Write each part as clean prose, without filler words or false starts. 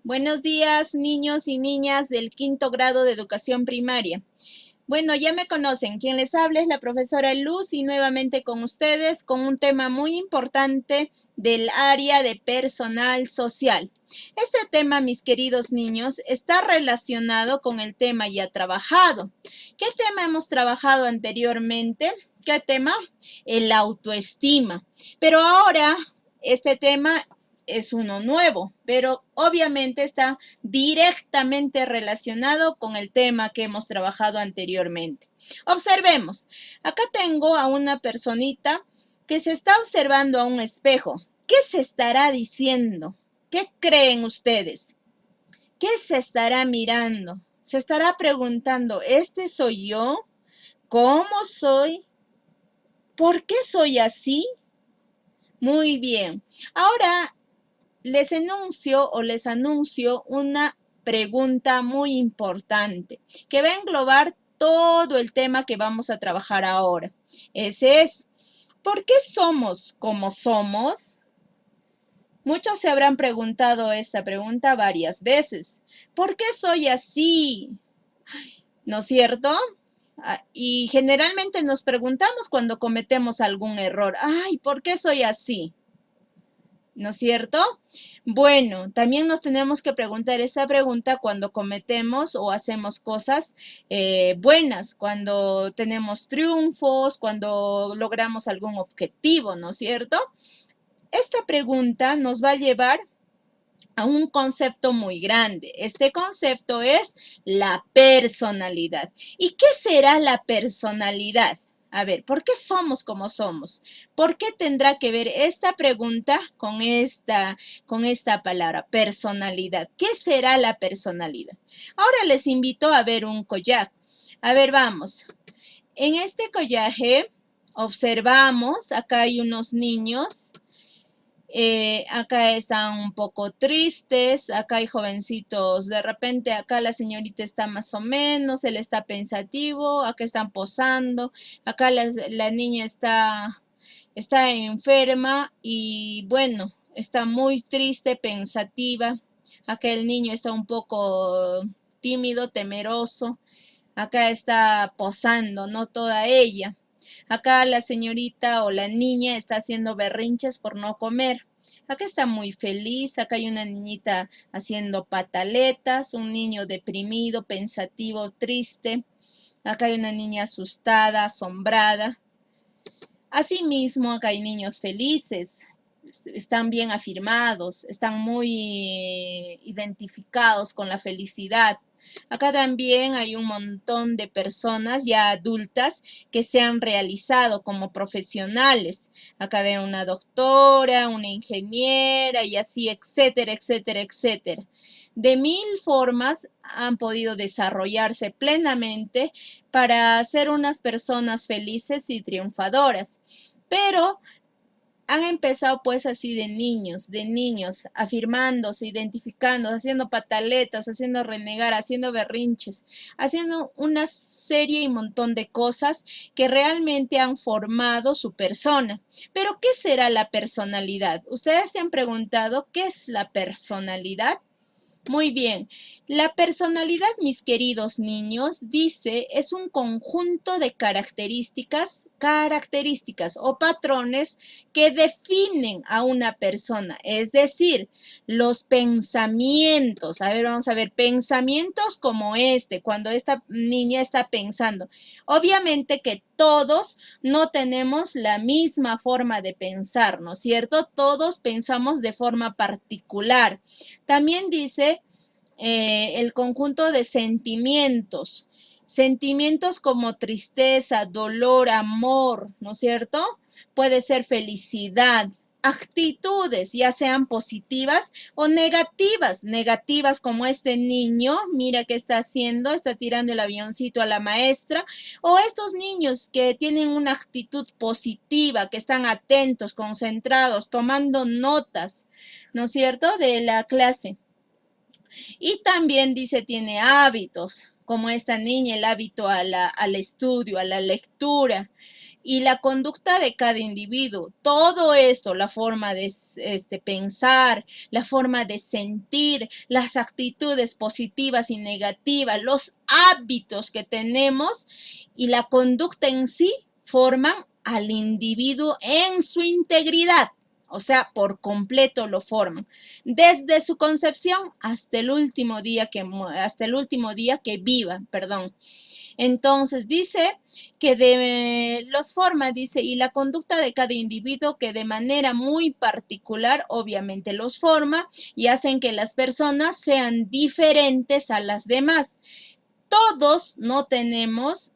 Buenos días, niños y niñas del quinto grado de educación primaria. Bueno, ya me conocen. Quien les habla es la profesora Luz y nuevamente con ustedes con un tema muy importante del área de personal social. Este tema, mis queridos niños, está relacionado con el tema ya trabajado. ¿Qué tema hemos trabajado anteriormente? ¿Qué tema? El autoestima. Pero ahora este tema es uno nuevo, pero obviamente está directamente relacionado con el tema que hemos trabajado anteriormente. Observemos, acá tengo a una personita que se está observando a un espejo. ¿Qué se estará diciendo? ¿Qué creen ustedes? ¿Qué se estará mirando? Se estará preguntando, ¿este soy yo? ¿Cómo soy? ¿Por qué soy así? Muy bien. Ahora les anuncio una pregunta muy importante que va a englobar todo el tema que vamos a trabajar ahora. Ese es, ¿por qué somos como somos? Muchos se habrán preguntado esta pregunta varias veces. ¿Por qué soy así? ¿No es cierto? Y generalmente nos preguntamos cuando cometemos algún error. Ay, ¿por qué soy así? ¿No es cierto? Bueno, también nos tenemos que preguntar esta pregunta cuando cometemos o hacemos cosas buenas, cuando tenemos triunfos, cuando logramos algún objetivo, ¿no es cierto? Esta pregunta nos va a llevar a un concepto muy grande. Este concepto es la personalidad. ¿Y qué será la personalidad? A ver, ¿por qué somos como somos? ¿Por qué tendrá que ver esta pregunta con esta palabra, personalidad? ¿Qué será la personalidad? Ahora les invito a ver un collar. A ver, vamos. En este collaje observamos, acá hay unos niños. Acá están un poco tristes, acá hay jovencitos, de repente acá la señorita está más o menos, él está pensativo, acá están posando, acá la niña está enferma y bueno, está muy triste, pensativa, acá el niño está un poco tímido, temeroso, acá está posando, no toda ella. Acá la señorita o la niña está haciendo berrinches por no comer. Acá está muy feliz, acá hay una niñita haciendo pataletas, un niño deprimido, pensativo, triste. Acá hay una niña asustada, asombrada. Asimismo, acá hay niños felices, están bien afirmados, están muy identificados con la felicidad. Acá también hay un montón de personas ya adultas que se han realizado como profesionales. Acá veo una doctora, una ingeniera y así, etcétera, etcétera, etcétera. De mil formas han podido desarrollarse plenamente para ser unas personas felices y triunfadoras. Pero han empezado pues así de niños, afirmándose, identificándose, haciendo pataletas, haciendo renegar, haciendo berrinches, haciendo una serie y montón de cosas que realmente han formado su persona. Pero, ¿qué será la personalidad? ¿Ustedes se han preguntado qué es la personalidad? Muy bien. La personalidad, mis queridos niños, dice, es un conjunto de características o patrones que definen a una persona, es decir, los pensamientos. A ver, vamos a ver, pensamientos como cuando esta niña está pensando. Obviamente que todos no tenemos la misma forma de pensar, ¿no es cierto? Todos pensamos de forma particular. También dice el conjunto de sentimientos, sentimientos como tristeza, dolor, amor, ¿no es cierto? Puede ser felicidad, actitudes, ya sean positivas o negativas, negativas como este niño, mira qué está haciendo, está tirando el avioncito a la maestra, o estos niños que tienen una actitud positiva, que están atentos, concentrados, tomando notas, ¿no es cierto?, de la clase. Y también dice, tiene hábitos, como esta niña, el hábito al estudio, a la lectura. y la conducta de cada individuo. Todo esto, la forma de pensar, la forma de sentir, las actitudes positivas y negativas, los hábitos que tenemos y la conducta en sí forman al individuo en su integridad. O sea, por completo lo forman, desde su concepción hasta el último día que viva, perdón. Entonces dice que los forma, dice, y la conducta de cada individuo que de manera muy particular, obviamente los forma y hacen que las personas sean diferentes a las demás. Todos no tenemos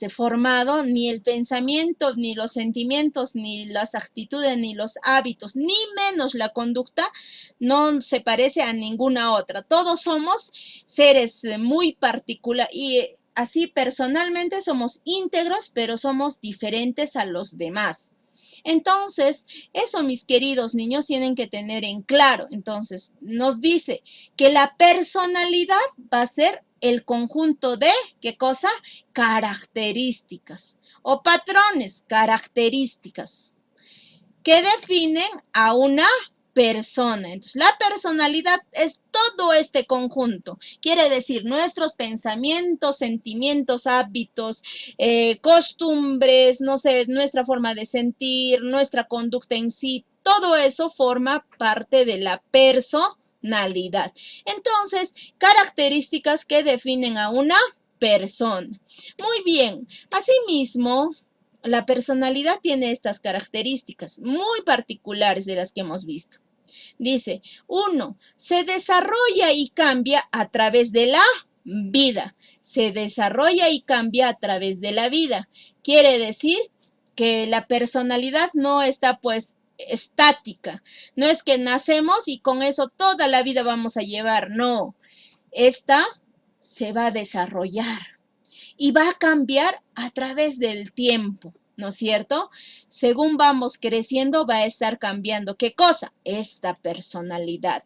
formado ni el pensamiento, ni los sentimientos, ni las actitudes, ni los hábitos, ni menos la conducta, no se parece a ninguna otra. Todos somos seres muy particulares y así personalmente somos íntegros, pero somos diferentes a los demás. Entonces, eso, mis queridos niños, tienen que tener en claro. Entonces, nos dice que la personalidad va a ser el conjunto de, ¿qué cosa? Características o patrones, características que definen a una persona. Entonces, la personalidad es todo este conjunto. Quiere decir nuestros pensamientos, sentimientos, hábitos, costumbres, no sé, nuestra forma de sentir, nuestra conducta en sí. Todo eso forma parte de la personalidad. Entonces, características que definen a una persona. Muy bien. Asimismo, la personalidad tiene estas características muy particulares de las que hemos visto. Dice, 1. Se desarrolla y cambia a través de la vida. Se desarrolla y cambia a través de la vida. Quiere decir que la personalidad no está pues estática. No es que nacemos y con eso toda la vida vamos a llevar. No, esta se va a desarrollar y va a cambiar a través del tiempo, ¿no es cierto? Según vamos creciendo, va a estar cambiando. ¿Qué cosa? Esta personalidad.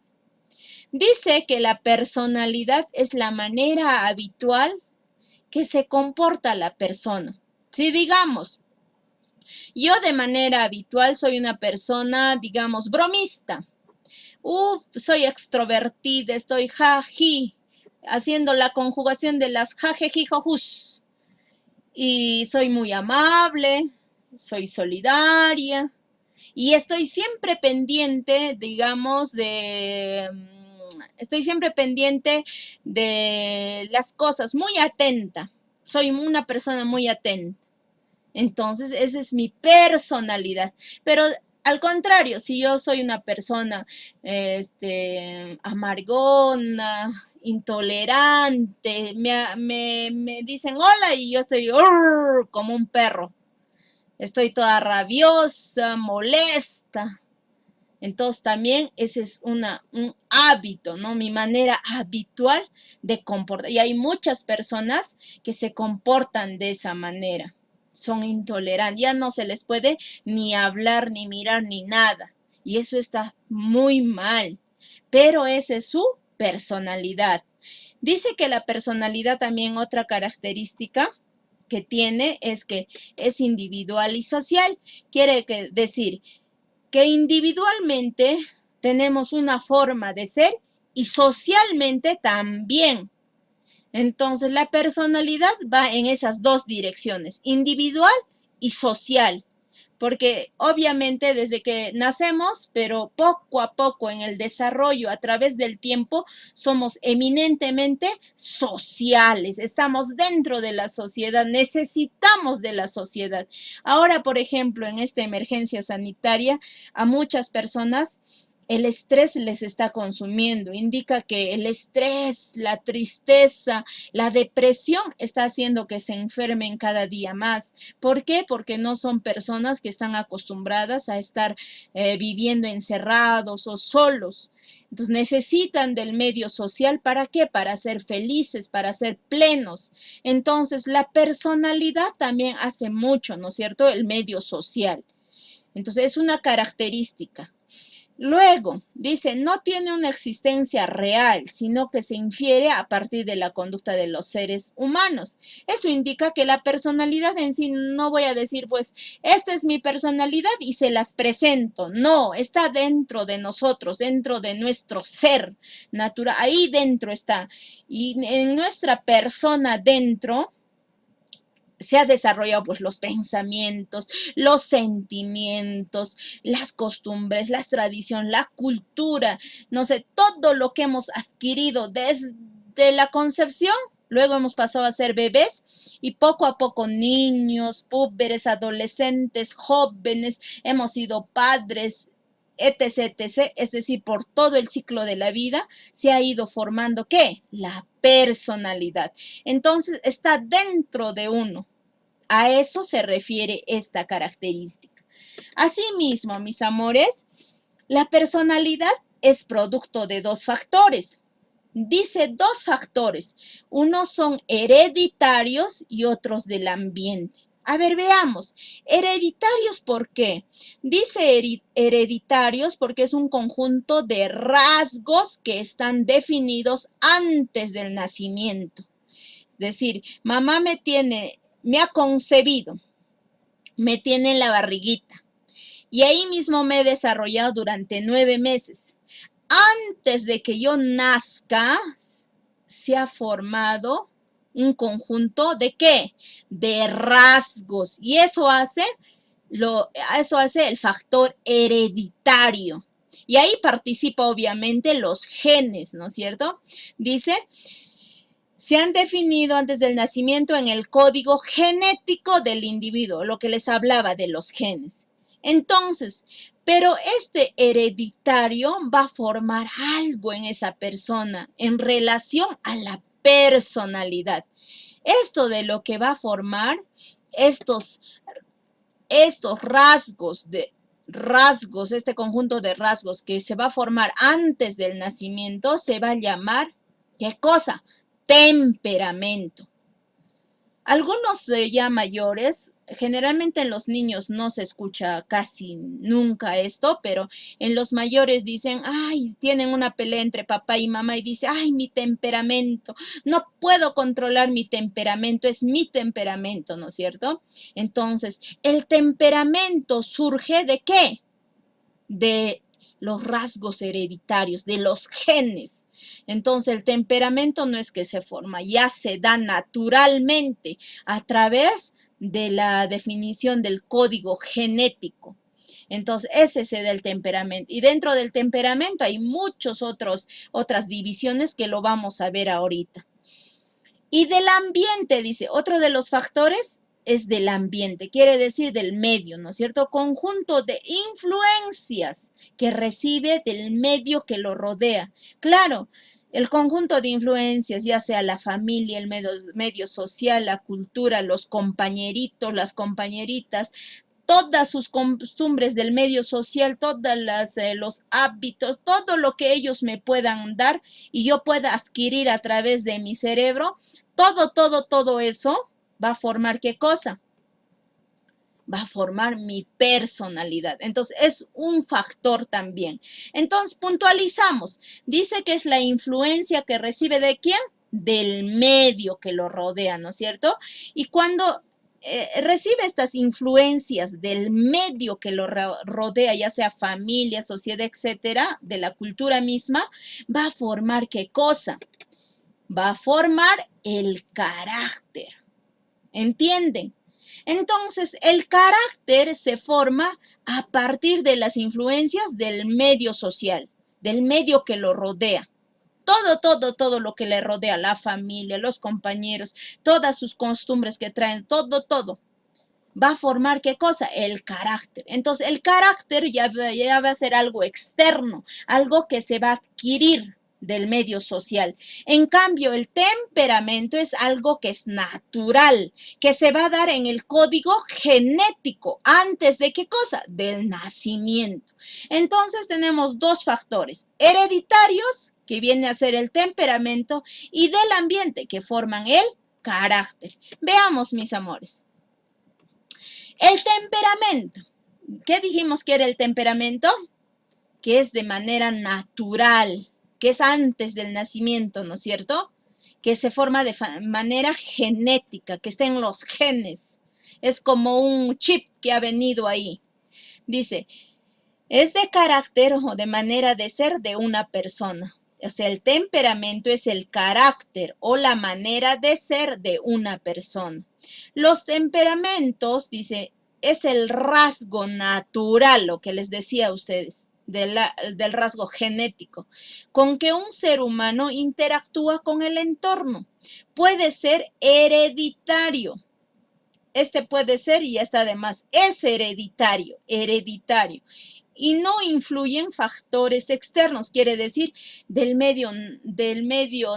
Dice que la personalidad es la manera habitual que se comporta la persona. Si digamos, yo de manera habitual soy una persona, digamos, bromista. Soy extrovertida, estoy jaji, haciendo la conjugación de las jajejijojus. Y soy muy amable, soy solidaria y estoy siempre pendiente, digamos, estoy siempre pendiente de las cosas, muy atenta. Soy una persona muy atenta. Entonces, esa es mi personalidad. Pero al contrario, si yo soy una persona amargona, intolerante, me dicen hola y yo estoy como un perro. Estoy toda rabiosa, molesta. Entonces también ese es un hábito, ¿no? Mi manera habitual de comportar. Y hay muchas personas que se comportan de esa manera. Son intolerantes, ya no se les puede ni hablar, ni mirar, ni nada. Y eso está muy mal. Pero esa es su personalidad. Dice que la personalidad también otra característica que tiene es que es individual y social. Quiere decir que individualmente tenemos una forma de ser y socialmente también. Entonces, la personalidad va en esas dos direcciones, individual y social, porque obviamente desde que nacemos, pero poco a poco en el desarrollo a través del tiempo, somos eminentemente sociales, estamos dentro de la sociedad, necesitamos de la sociedad. Ahora, por ejemplo, en esta emergencia sanitaria, a muchas personas el estrés les está consumiendo, indica que el estrés, la tristeza, la depresión está haciendo que se enfermen cada día más. ¿Por qué? Porque no son personas que están acostumbradas a estar viviendo encerrados o solos. Entonces necesitan del medio social, ¿para qué? Para ser felices, para ser plenos. Entonces la personalidad también hace mucho, ¿no es cierto? El medio social. Entonces es una característica. Luego, dice, no tiene una existencia real, sino que se infiere a partir de la conducta de los seres humanos. Eso indica que la personalidad en sí, no voy a decir, pues, esta es mi personalidad y se las presento. No, está dentro de nosotros, dentro de nuestro ser natural, ahí dentro está. Y en nuestra persona dentro se ha desarrollado pues los pensamientos, los sentimientos, las costumbres, las tradiciones, la cultura, no sé, todo lo que hemos adquirido desde la concepción. Luego hemos pasado a ser bebés y poco a poco niños, púberes, adolescentes, jóvenes, hemos sido padres, etc, etc. Es decir, por todo el ciclo de la vida se ha ido formando, ¿qué? La personalidad. Entonces está dentro de uno. A eso se refiere esta característica. Asimismo, mis amores, la personalidad es producto de dos factores. Dice dos factores. Unos son hereditarios y otros del ambiente. A ver, veamos. Hereditarios, ¿por qué? Dice hereditarios porque es un conjunto de rasgos que están definidos antes del nacimiento. Es decir, mamá me ha concebido, me tiene en la barriguita y ahí mismo me he desarrollado durante 9 meses. Antes de que yo nazca, se ha formado un conjunto de ¿qué? De rasgos. Y eso hace el factor hereditario. Y ahí participa obviamente los genes, ¿no es cierto? Dice, se han definido antes del nacimiento en el código genético del individuo, lo que les hablaba de los genes. Entonces, pero este hereditario va a formar algo en esa persona en relación a la personalidad. Esto de lo que va a formar estos rasgos, este conjunto de rasgos que se va a formar antes del nacimiento, se va a llamar, ¿qué cosa? Temperamento. Algunos ya mayores, generalmente en los niños no se escucha casi nunca esto, pero en los mayores dicen, ay, tienen una pelea entre papá y mamá y dice, ay, mi temperamento, no puedo controlar mi temperamento, es mi temperamento, ¿no es cierto? Entonces, el temperamento surge ¿de qué? De los rasgos hereditarios, de los genes. Entonces, el temperamento no es que se forma, ya se da naturalmente a través de la definición del código genético. Entonces, ese se da el temperamento. Y dentro del temperamento hay muchas otras divisiones que lo vamos a ver ahorita. Y del ambiente, dice, otro de los factores es del ambiente, quiere decir del medio, ¿no es cierto? Conjunto de influencias que recibe del medio que lo rodea. Claro, el conjunto de influencias, ya sea la familia, el medio social, la cultura, los compañeritos, las compañeritas, todas sus costumbres del medio social, todos los hábitos, todo lo que ellos me puedan dar y yo pueda adquirir a través de mi cerebro, todo eso va a formar ¿qué cosa? Va a formar mi personalidad. Entonces, es un factor también. Entonces, puntualizamos. Dice que es la influencia que recibe ¿de quién? Del medio que lo rodea, ¿no es cierto? Y cuando recibe estas influencias del medio que lo rodea, ya sea familia, sociedad, etcétera, de la cultura misma, va a formar ¿qué cosa? Va a formar el carácter. ¿Entienden? Entonces, el carácter se forma a partir de las influencias del medio social, del medio que lo rodea. Todo lo que le rodea, la familia, los compañeros, todas sus costumbres que traen, todo va a formar ¿qué cosa? El carácter. Entonces, el carácter ya va a ser algo externo, algo que se va a adquirir del medio social. En cambio, el temperamento es algo que es natural, que se va a dar en el código genético. ¿Antes de qué cosa? Del nacimiento. Entonces, tenemos dos factores, hereditarios, que viene a ser el temperamento, y del ambiente, que forman el carácter. Veamos, mis amores. El temperamento. ¿Qué dijimos que era el temperamento? que es de manera natural, que es antes del nacimiento, ¿no es cierto? Que se forma de manera genética, que está en los genes. Es como un chip que ha venido ahí. Dice, es de carácter o de manera de ser de una persona. O sea, el temperamento es el carácter o la manera de ser de una persona. Los temperamentos, dice, es el rasgo natural, lo que les decía a ustedes, del rasgo genético, con que un ser humano interactúa con el entorno. Puede ser hereditario. Este puede ser, y ya está de más, es hereditario, y no influyen factores externos, quiere decir del medio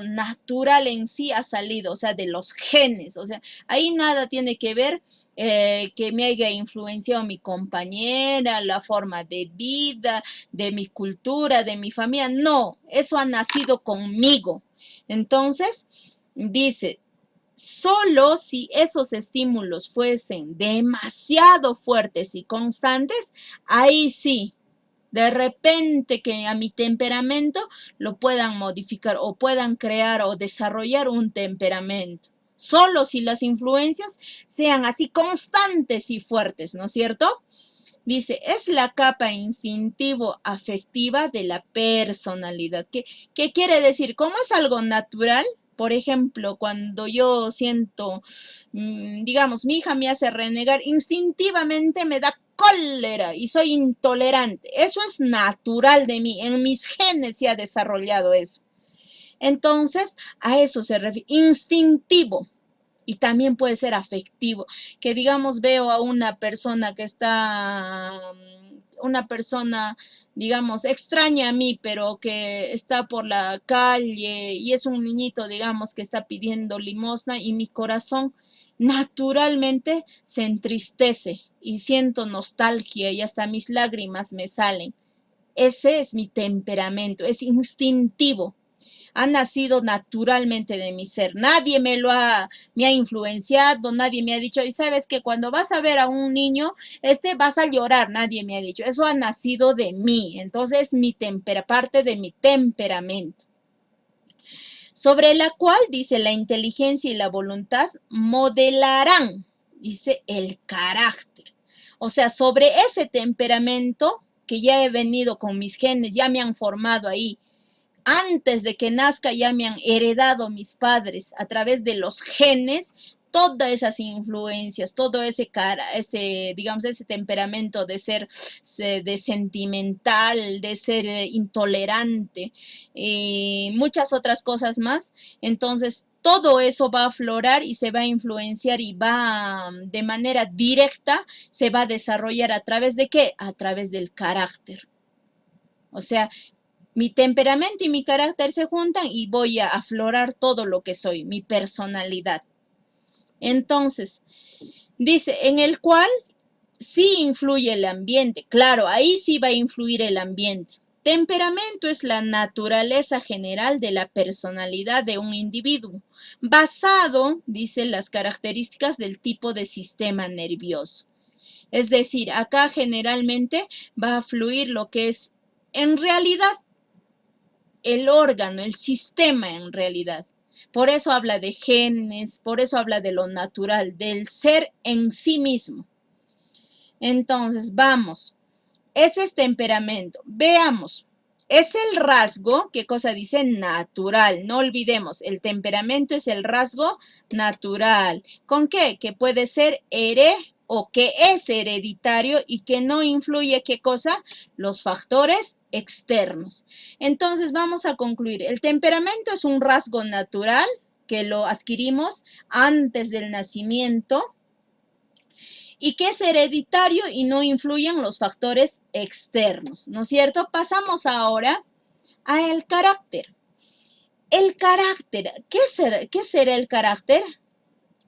natural en sí ha salido, o sea, de los genes, o sea, ahí nada tiene que ver que me haya influenciado mi compañera, la forma de vida, de mi cultura, de mi familia, no, eso ha nacido conmigo. Entonces, dice, solo si esos estímulos fuesen demasiado fuertes y constantes, ahí sí, de repente que a mi temperamento lo puedan modificar o puedan crear o desarrollar un temperamento. Solo si las influencias sean así constantes y fuertes, ¿no es cierto? Dice, es la capa instintivo-afectiva de la personalidad. ¿Qué quiere decir? Como es algo natural, por ejemplo, cuando yo siento, digamos, mi hija me hace renegar, instintivamente me da cólera y soy intolerante. Eso es natural de mí, en mis genes se ha desarrollado eso. Entonces, a eso se refiere, instintivo. Y también puede ser afectivo, que digamos veo a una persona que está, una persona, digamos, extraña a mí, pero que está por la calle y es un niñito, digamos, que está pidiendo limosna y mi corazón naturalmente se entristece y siento nostalgia y hasta mis lágrimas me salen. Ese es mi temperamento, es instintivo. Ha nacido naturalmente de mi ser. Nadie me ha influenciado, nadie me ha dicho, y sabes que cuando vas a ver a un niño, vas a llorar, nadie me ha dicho. Eso ha nacido de mí. Entonces, parte de mi temperamento. Sobre la cual, dice, la inteligencia y la voluntad modelarán, dice, el carácter. O sea, sobre ese temperamento que ya he venido con mis genes, ya me han formado ahí, antes de que nazca ya me han heredado mis padres a través de los genes, todas esas influencias, todo digamos, ese temperamento de ser de sentimental, de ser intolerante y muchas otras cosas más. Entonces, todo eso va a aflorar y se va a influenciar y va de manera directa, se va a desarrollar a través de ¿qué? A través del carácter. O sea, mi temperamento y mi carácter se juntan y voy a aflorar todo lo que soy, mi personalidad. Entonces, dice, en el cual sí influye el ambiente. Claro, ahí sí va a influir el ambiente. Temperamento es la naturaleza general de la personalidad de un individuo, basado, dice, en las características del tipo de sistema nervioso. Es decir, acá generalmente va a fluir lo que es, en realidad, el órgano, el sistema en realidad. Por eso habla de genes, por eso habla de lo natural, del ser en sí mismo. Entonces, vamos, ese es temperamento. Veamos, es el rasgo, ¿qué cosa dice? Natural. No olvidemos, el temperamento es el rasgo natural. ¿Con qué? Que puede ser o que es hereditario y que no influye, ¿qué cosa? Los factores externos. Entonces vamos a concluir. El temperamento es un rasgo natural que lo adquirimos antes del nacimiento y que es hereditario y no influyen los factores externos, ¿no es cierto? Pasamos ahora al carácter. El carácter, ¿qué será el carácter?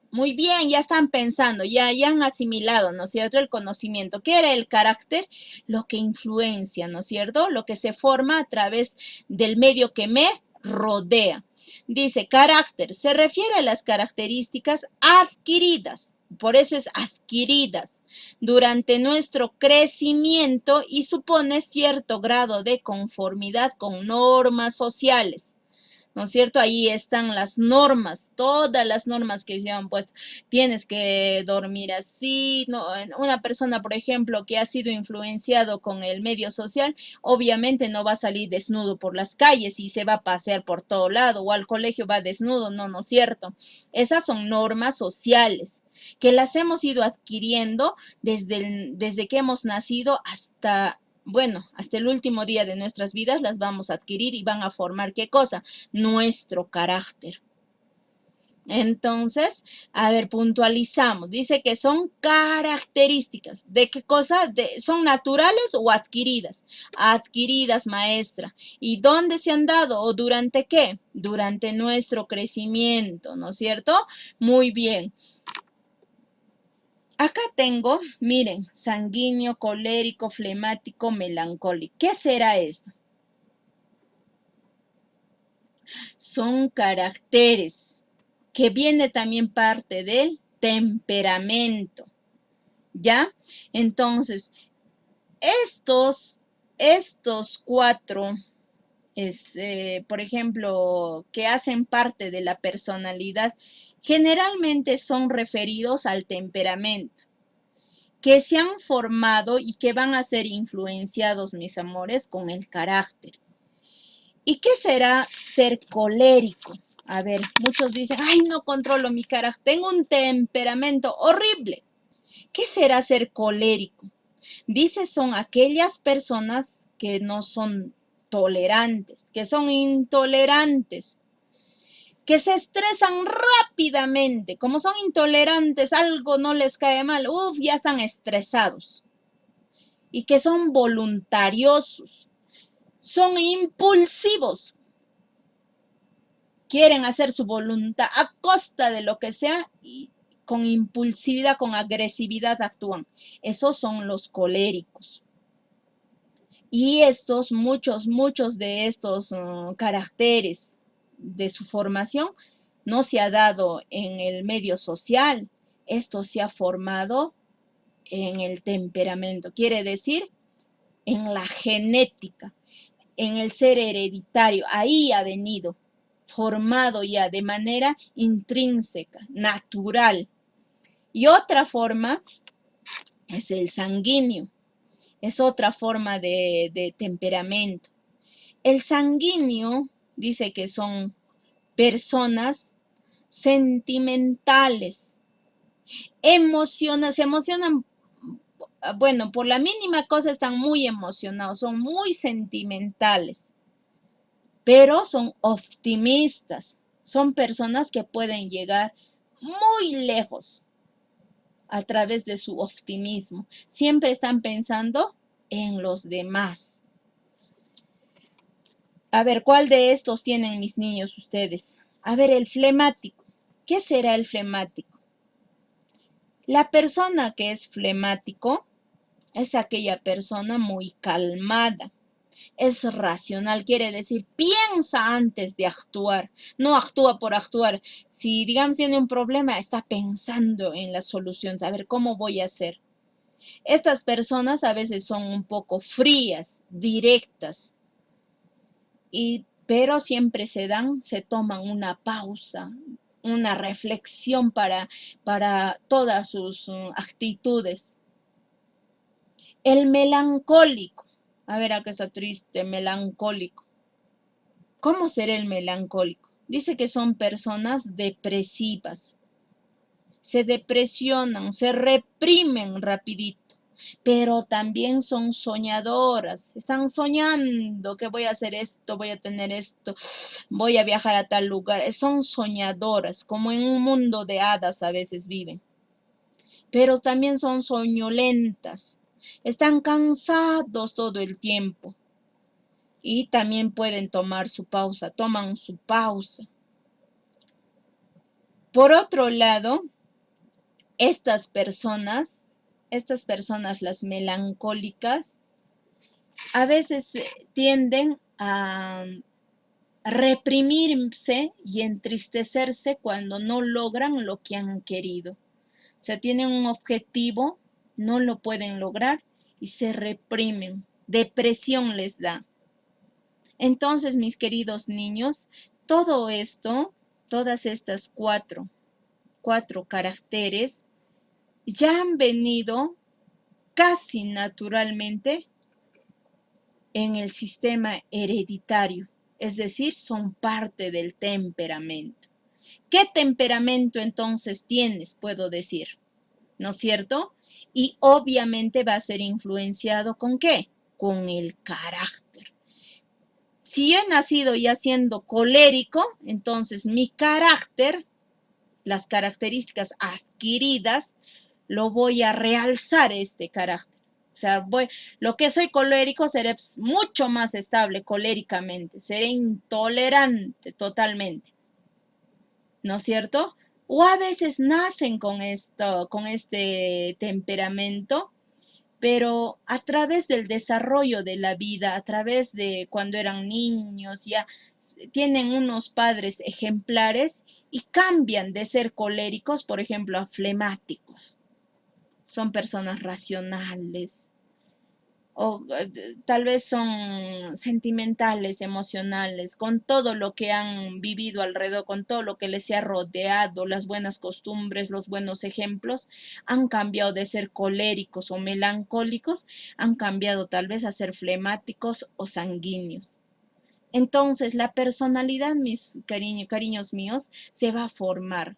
Muy bien, ya están pensando, ya han asimilado, ¿no es cierto?, el conocimiento. ¿Qué era el carácter? Lo que influencia, ¿no es cierto?, lo que se forma a través del medio que me rodea. Dice, carácter, se refiere a las características adquiridas, Por eso es adquiridas durante nuestro crecimiento y supone cierto grado de conformidad con normas sociales. ¿No es cierto? Ahí están las normas, todas las normas que se han puesto. Tienes que dormir así, ¿no? Una persona, por ejemplo, que ha sido influenciado con el medio social, obviamente no va a salir desnudo por las calles y se va a pasear por todo lado, o al colegio va desnudo, no, no es cierto. Esas son normas sociales que las hemos ido adquiriendo desde que hemos nacido hasta, bueno, hasta el último día de nuestras vidas las vamos a adquirir y van a formar, ¿qué cosa? Nuestro carácter. Entonces, a ver, puntualizamos. Dice que son características. ¿De qué cosa? ¿Son naturales o adquiridas? Adquiridas, maestra. ¿Y dónde se han dado o durante qué? Durante nuestro crecimiento, ¿no es cierto? Muy bien. Acá tengo, miren, sanguíneo, colérico, flemático, melancólico. ¿Qué será esto? Son caracteres que viene también parte del temperamento, ¿ya? Entonces, estos cuatro, por ejemplo, que hacen parte de la personalidad, generalmente son referidos al temperamento, que se han formado y que van a ser influenciados, mis amores, con el carácter. ¿Y qué será ser colérico? A ver, muchos dicen, ay, no controlo mi carácter, tengo un temperamento horrible. ¿Qué será ser colérico? Dice, son aquellas personas que no son tolerantes, que son intolerantes, que se estresan rápidamente. Como son intolerantes, algo no les cae mal, ya están estresados. Y que son voluntariosos, son impulsivos, quieren hacer su voluntad a costa de lo que sea y con impulsividad, con agresividad actúan. Esos son los coléricos. Y muchos de estos caracteres de su formación no se ha dado en el medio social. Esto se ha formado en el temperamento, quiere decir en la genética, en el ser hereditario. Ahí ha venido formado ya de manera intrínseca, natural. Y otra forma es el sanguíneo, es otra forma de temperamento. El sanguíneo dice que son personas sentimentales, se emocionan, bueno, por la mínima cosa están muy emocionados, son muy sentimentales, pero son optimistas, son personas que pueden llegar muy lejos a través de su optimismo. Siempre están pensando en los demás. A ver, ¿cuál de estos tienen mis niños ustedes? A ver, el flemático. ¿Qué será el flemático? La persona que es flemático es aquella persona muy calmada. Es racional, quiere decir, piensa antes de actuar, no actúa por actuar. Si, digamos, tiene un problema, está pensando en la solución, a ver cómo voy a hacer. Estas personas a veces son un poco frías, directas, pero siempre se toman una pausa, una reflexión para todas sus actitudes. El melancólico. A ver, acá está triste, melancólico. ¿Cómo será el melancólico? Dice que son personas depresivas. Se depresionan, se reprimen rapidito, pero también son soñadoras. Están soñando que voy a hacer esto, voy a tener esto, voy a viajar a tal lugar. Son soñadoras, como en un mundo de hadas a veces viven. Pero también son soñolentas. Están cansados todo el tiempo. Y también pueden tomar su pausa, toman su pausa. Por otro lado, estas personas, las melancólicas, a veces tienden a reprimirse y entristecerse cuando no logran lo que han querido. O sea, tienen un objetivo, no lo pueden lograr y se reprimen. Depresión les da. Entonces, mis queridos niños, todo esto, todas estas cuatro caracteres ya han venido casi naturalmente en el sistema hereditario, es decir, son parte del temperamento. ¿Qué temperamento entonces tienes? Puedo decir, ¿no es cierto? Y obviamente va a ser influenciado ¿con qué? Con el carácter. Si yo he nacido ya siendo colérico, entonces mi carácter, las características adquiridas, lo voy a realzar este carácter. O sea, lo que soy colérico seré mucho más estable coléricamente, seré intolerante totalmente, ¿no es cierto? O a veces nacen con este temperamento, pero a través del desarrollo de la vida, a través de cuando eran niños, ya tienen unos padres ejemplares y cambian de ser coléricos, por ejemplo, a flemáticos. Son personas racionales o tal vez son sentimentales, emocionales, con todo lo que han vivido alrededor, con todo lo que les ha rodeado, las buenas costumbres, los buenos ejemplos, han cambiado de ser coléricos o melancólicos, han cambiado tal vez a ser flemáticos o sanguíneos. Entonces, la personalidad, mis cariños míos, se va a formar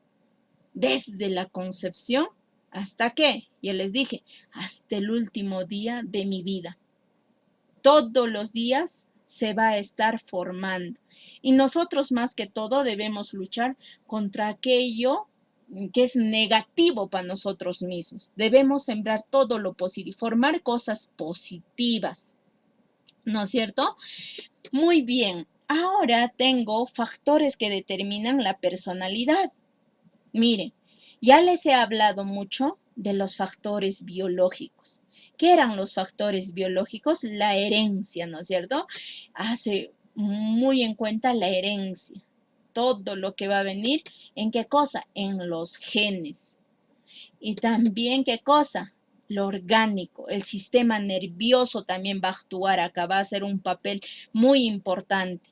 desde la concepción. ¿Hasta qué? Ya les dije, hasta el último día de mi vida. Todos los días se va a estar formando. Y nosotros más que todo debemos luchar contra aquello que es negativo para nosotros mismos. Debemos sembrar todo lo positivo, formar cosas positivas. ¿No es cierto? Muy bien. Ahora tengo factores que determinan la personalidad. Miren, ya les he hablado mucho de los factores biológicos. ¿Qué eran los factores biológicos? La herencia, ¿no es cierto? Hace muy en cuenta la herencia. Todo lo que va a venir, ¿en qué cosa? En los genes. Y también, ¿qué cosa? Lo orgánico. El sistema nervioso también va a actuar acá, va a hacer un papel muy importante.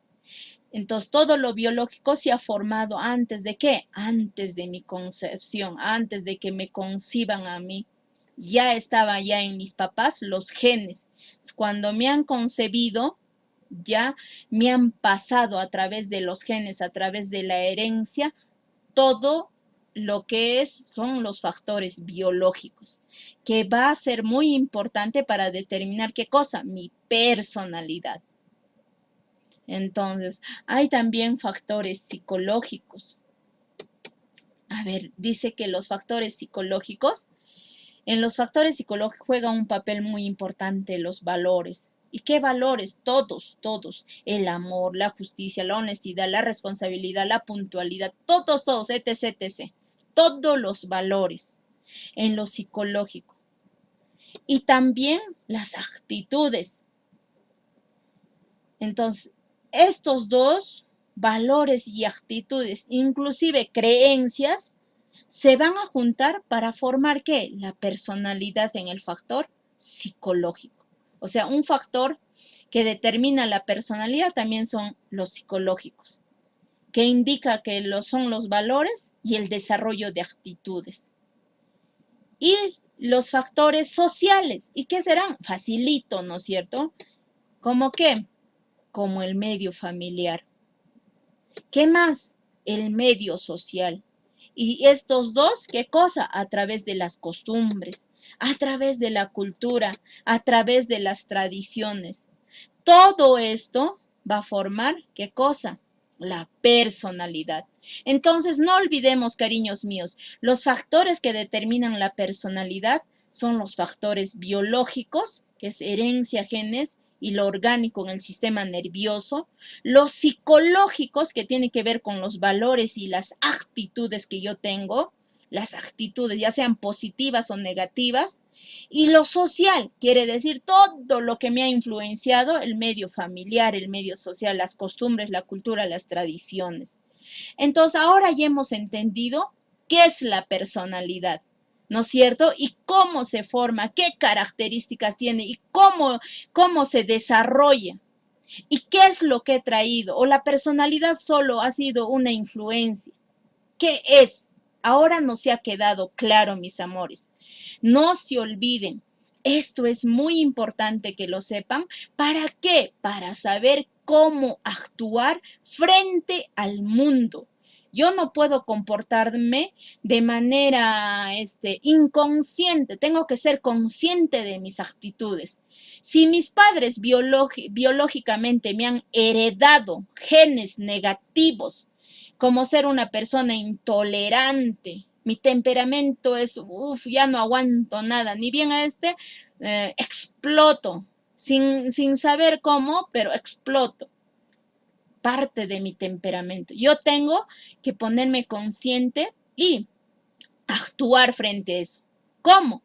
Entonces, todo lo biológico se ha formado antes de ¿qué? Antes de mi concepción, antes de que me conciban a mí. Ya estaba ya en mis papás los genes. Cuando me han concebido, ya me han pasado a través de los genes, a través de la herencia, todo lo que son los factores biológicos, que va a ser muy importante para determinar qué cosa, mi personalidad. Entonces, hay también factores psicológicos. A ver, dice que los factores psicológicos, en los factores psicológicos juegan un papel muy importante los valores. ¿Y qué valores? Todos, todos. El amor, la justicia, la honestidad, la responsabilidad, la puntualidad, todos, etc., etc. Todos los valores en lo psicológico. Y también las actitudes. Entonces, estos dos valores y actitudes, inclusive creencias, se van a juntar para formar ¿qué? La personalidad en el factor psicológico. O sea, un factor que determina la personalidad también son los psicológicos, que indica que son los valores y el desarrollo de actitudes. Y los factores sociales, ¿y qué serán? Facilito, ¿no es cierto? ¿Cómo qué? Como el medio familiar. ¿Qué más? El medio social. Y estos dos, ¿qué cosa? A través de las costumbres, a través de la cultura, a través de las tradiciones. Todo esto va a formar, ¿qué cosa? La personalidad. Entonces, no olvidemos, cariños míos, los factores que determinan la personalidad son los factores biológicos, que es herencia, genes, y lo orgánico en el sistema nervioso, los psicológicos que tienen que ver con los valores y las actitudes que yo tengo, las actitudes ya sean positivas o negativas, y lo social quiere decir todo lo que me ha influenciado, el medio familiar, el medio social, las costumbres, la cultura, las tradiciones. Entonces ahora ya hemos entendido qué es la personalidad. ¿no es cierto? Y cómo se forma, qué características tiene y cómo se desarrolla. ¿Y qué es lo que he traído? ¿O la personalidad solo ha sido una influencia? ¿Qué es? Ahora no se ha quedado claro, mis amores. No se olviden. Esto es muy importante que lo sepan. ¿Para qué? Para saber cómo actuar frente al mundo. Yo no puedo comportarme de manera inconsciente, tengo que ser consciente de mis actitudes. Si mis padres biológicamente me han heredado genes negativos, como ser una persona intolerante, mi temperamento es, ya no aguanto nada, ni bien a exploto, sin saber cómo, pero exploto. Parte de mi temperamento. Yo tengo que ponerme consciente y actuar frente a eso. ¿Cómo?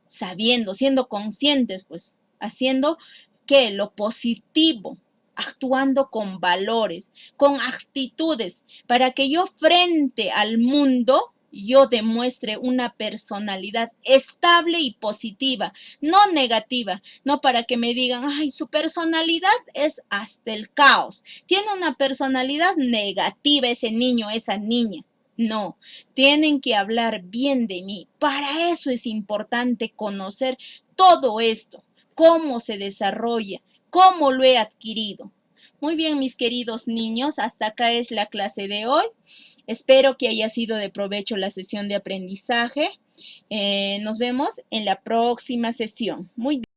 Sabiendo, siendo conscientes, pues, haciendo que lo positivo, actuando con valores, con actitudes, para que yo frente al mundo yo demuestre una personalidad estable y positiva, no negativa, no para que me digan, ay, su personalidad es hasta el caos, tiene una personalidad negativa ese niño, esa niña. No, tienen que hablar bien de mí. Para eso es importante conocer todo esto, cómo se desarrolla, cómo lo he adquirido. Muy bien, mis queridos niños, hasta acá es la clase de hoy. Espero que haya sido de provecho la sesión de aprendizaje. Nos vemos en la próxima sesión. Muy bien.